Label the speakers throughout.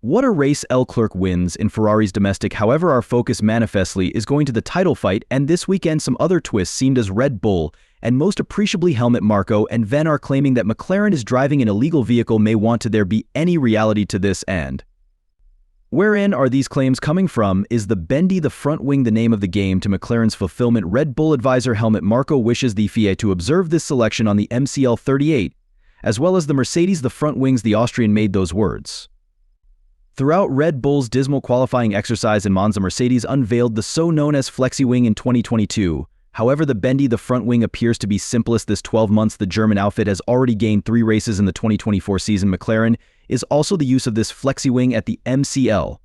Speaker 1: What a race Leclerc wins in Ferrari's domestic. However, our focus manifestly is going to the title fight, and this weekend some other twists seemed as Red Bull, and most appreciably Helmut Marko and Ven are claiming that McLaren is driving an illegal vehicle may want to there be any reality to this and wherein are these claims coming from? Is the bendy the front wing the name of the game to McLaren's fulfillment? Red Bull advisor Helmut Marko wishes the FIA to observe this selection on the MCL 38, as well as the Mercedes the front wings. The Austrian made those words throughout Red Bull's dismal qualifying exercise in Monza. Mercedes unveiled the so-known as Flexi Wing in 2022. However, the bendy the front wing appears to be simplest this 12 months. The German outfit has already gained 3 races in the 2024 season. McLaren is also the use of this Flexi Wing at the MCL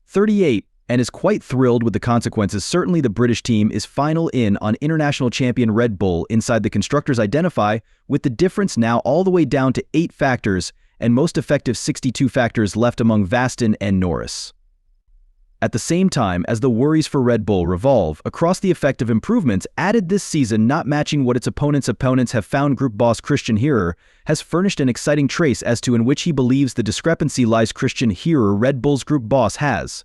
Speaker 1: 38 and is quite thrilled with the consequences. Certainly the British team is final in on international champion Red Bull. Inside the constructors identify with the difference now all the way down to 8 factors and most effective 62 factors left among Verstappen and Norris. At the same time as the worries for Red Bull revolve across the effect of improvements added this season not matching what its opponents have found. Group boss Christian Horner has furnished an exciting trace as to in which he believes the discrepancy lies. Christian Horner, Red Bull's group boss, has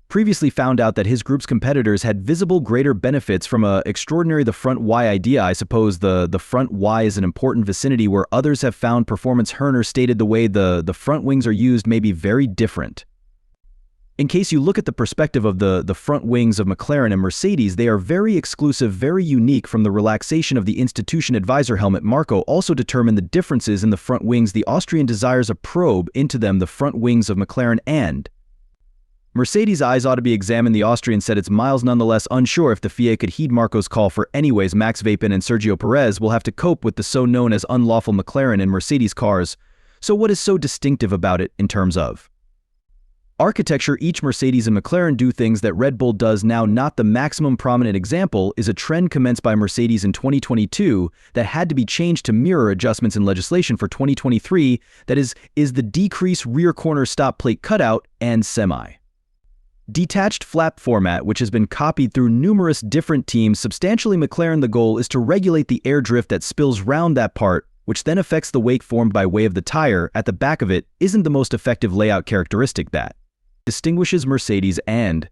Speaker 1: previously found out that his group's competitors had visible greater benefits from a extraordinary the front Y idea. I suppose the front Y is an important vicinity where others have found performance. Horner stated the way the front wings are used may be very different. In case you look at the perspective of the front wings of McLaren and Mercedes, they are very exclusive, very unique from the relaxation of the institution. Advisor Helmut Marko also determined the differences in the front wings. The Austrian desires a probe into them, the front wings of McLaren and Mercedes' eyes ought to be examined. The Austrian said it's miles nonetheless unsure if the FIA could heed Marko's call. For anyways, Max Verstappen and Sergio Perez will have to cope with the so-known as unlawful McLaren and Mercedes cars. So what is so distinctive about it in terms of architecture? Each Mercedes and McLaren do things that Red Bull does now. Not the maximum prominent example is a trend commenced by Mercedes in 2022 that had to be changed to mirror adjustments in legislation for 2023. That is the decreased rear corner stop plate cutout and semi-detached flap format, which has been copied through numerous different teams. Substantially, McLaren, the goal is to regulate the air drift that spills round that part, which then affects the wake formed by way of the tire at the back of it. Isn't the most effective layout characteristic that distinguishes Mercedes and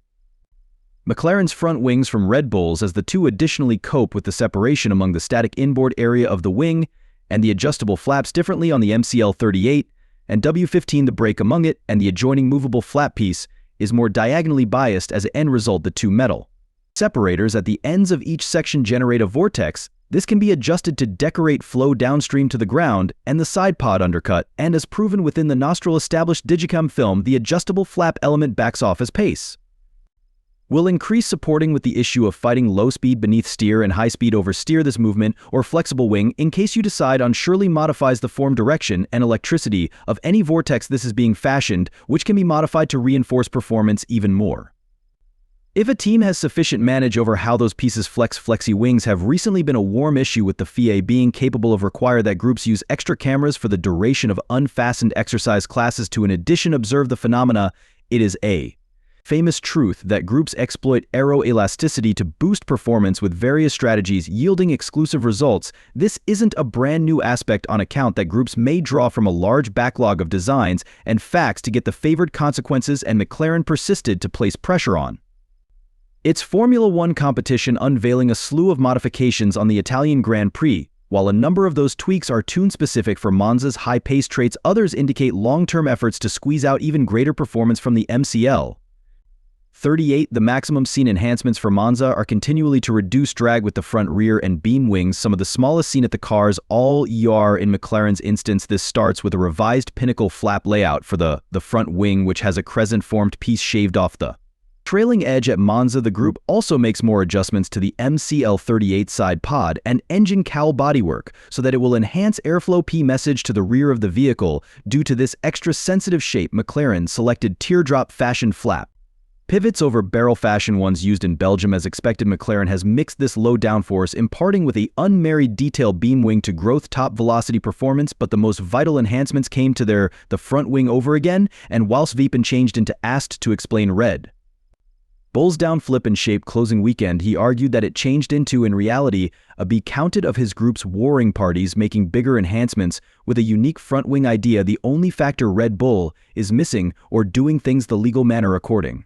Speaker 1: McLaren's front wings from Red Bull's, as the two additionally cope with the separation among the static inboard area of the wing and the adjustable flaps differently on the MCL 38 and W15. The break among it and the adjoining movable flap piece is more diagonally biased. As an end result, the two metal separators at the ends of each section generate a vortex. This can be adjusted to decorate flow downstream to the ground and the side pod undercut, and as proven within the nostril established Digicam film, the adjustable flap element backs off as pace will increase, supporting with the issue of fighting low speed beneath steer and high speed over steer. This movement or flexible wing, in case you decide on, surely modifies the form, direction, and electricity of any vortex this is being fashioned, which can be modified to reinforce performance even more. If a team has sufficient manage over how those pieces flex, flexi wings have recently been a warm issue with the FIA being capable of require that groups use extra cameras for the duration of unfastened exercise classes. To in addition observe the phenomena, it is a famous truth that groups exploit aeroelasticity to boost performance with various strategies yielding exclusive results. This isn't a brand new aspect on account that groups may draw from a large backlog of designs and facts to get the favored consequences, and McLaren persisted to place pressure on its Formula One competition, unveiling a slew of modifications on the Italian Grand Prix. While a number of those tweaks are tune-specific for Monza's high-pace traits, others indicate long-term efforts to squeeze out even greater performance from the MCL 38. The maximum seen enhancements for Monza are continually to reduce drag with the front, rear, and beam wings, some of the smallest seen at the cars all ER. In McLaren's instance, this starts with a revised pinnacle flap layout for the front wing, which has a crescent-formed piece shaved off the trailing edge at Monza. The group also makes more adjustments to the MCL 38 side pod and engine cowl bodywork so that it will enhance airflow P message to the rear of the vehicle. Due to this extra sensitive shape, McLaren selected teardrop fashion flap pivots over barrel fashion ones used in Belgium. As expected, McLaren has mixed this low downforce, imparting with a unmarried detail beam wing to growth top velocity performance, but the most vital enhancements came to the front wing over again, and whilst Verstappen changed into asked to explain Red Bull's downflip and shape closing weekend, he argued that it changed into, in reality, a be counted of his group's warring parties making bigger enhancements with a unique front-wing idea. The only factor Red Bull is missing or doing things the legal manner according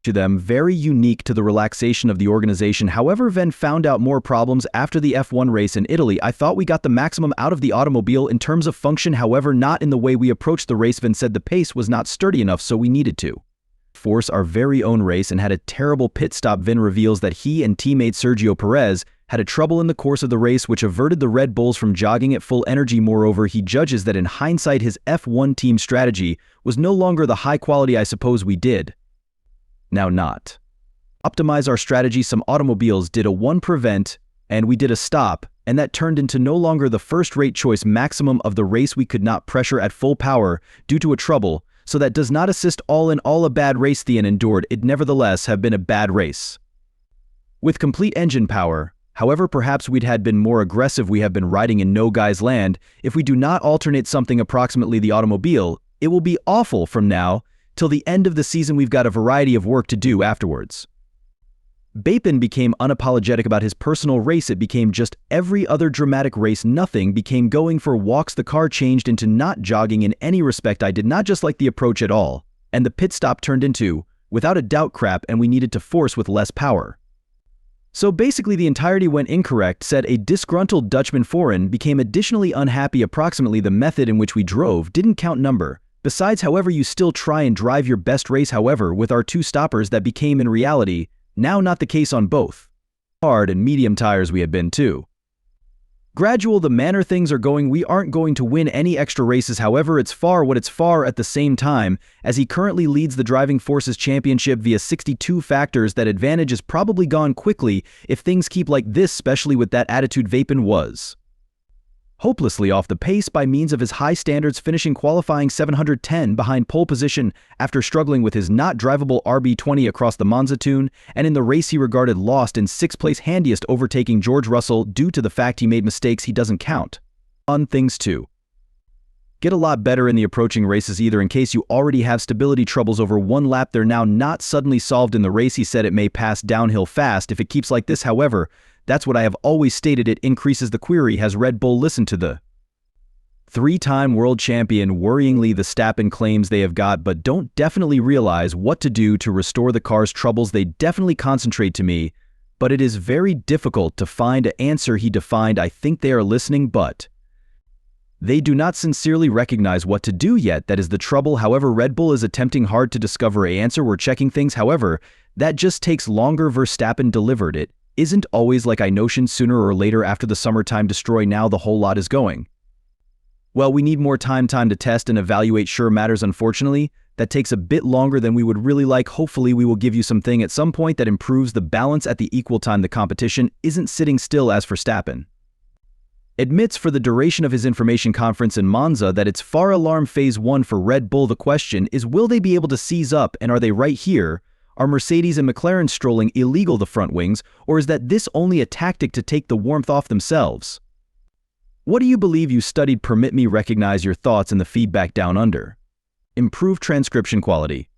Speaker 1: to them, very unique to the relaxation of the organization. However, Ven found out more problems after the F1 race in Italy. I thought we got the maximum out of the automobile in terms of function, however not in the way we approached the race. Ven said the pace was not sturdy enough, so we needed to force our very own race and had a terrible pit stop. Vin reveals that he and teammate Sergio Perez had a trouble in the course of the race which averted the Red Bulls from jogging at full energy. Moreover, he judges that in hindsight his F1 team strategy was no longer the high quality. I suppose we did now not optimize our strategy. Some automobiles did a one prevent and we did a stop, and that turned into no longer the first-rate choice. Maximum of the race we could not pressure at full power due to a trouble, so that does not assist. All in all, a bad race Thean endured. It nevertheless have been a bad race with complete engine power. However, perhaps we'd had been more aggressive. We have been riding in no guy's land. If we do not alternate something approximately the automobile, it will be awful from now till the end of the season. We've got a variety of work to do afterwards. Bapin became unapologetic about his personal race. It became just every other dramatic race. Nothing became going for walks. The car changed into not jogging in any respect. I did not just like the approach at all. And the pit stop turned into, without a doubt, crap, and we needed to force with less power. So basically the entirety went incorrect, said a disgruntled Dutchman. Foreign became additionally unhappy. Approximately the method in which we drove didn't count number. Besides, however, you still try and drive your best race. However, with our two stoppers that became in reality now not the case on both hard and medium tires. We had been too gradual. The manner things are going, we aren't going to win any extra races. However, it's far what it's far at the same time, as he currently leads the Driving Forces Championship via 62 factors. That advantage is probably gone quickly if things keep like this, especially with that attitude. Vapin was hopelessly off the pace by means of his high standards, finishing qualifying 710 behind pole position after struggling with his not drivable RB20 across the Monza tune, and in the race he regarded lost in 6th place, handiest, overtaking George Russell due to the fact he made mistakes. He doesn't count on things to get a lot better in the approaching races either. In case you already have stability troubles over one lap, they're now not suddenly solved in the race. He said it may pass downhill fast if it keeps like this. However, that's what I have always stated. It increases the query. Has Red Bull listened to the three-time world champion? Worryingly, the Verstappen claims they have got, but don't definitely realize what to do to restore the car's troubles. They definitely concentrate to me, but it is very difficult to find an answer. He defined, I think they are listening, but they do not sincerely recognize what to do yet. That is the trouble. However, Red Bull is attempting hard to discover an answer. We're checking things. However, that just takes longer. Verstappen delivered it. Isn't always like I notioned, sooner or later after the summertime destroy. Now the whole lot is going well. We need more time to test and evaluate. Sure matters. Unfortunately, that takes a bit longer than we would really like. Hopefully we will give you something at some point that improves the balance at the equal time. The competition isn't sitting still, as Verstappen admits for the duration of his information conference in Monza that it's far alarm phase 1 for Red Bull. The question is, will they be able to seize up, and are they right here? Are Mercedes and McLaren strolling illegal the front wings, or is that this only a tactic to take the warmth off themselves? What do you believe? You studied. Permit me recognize your thoughts in the feedback down under. Improve transcription quality.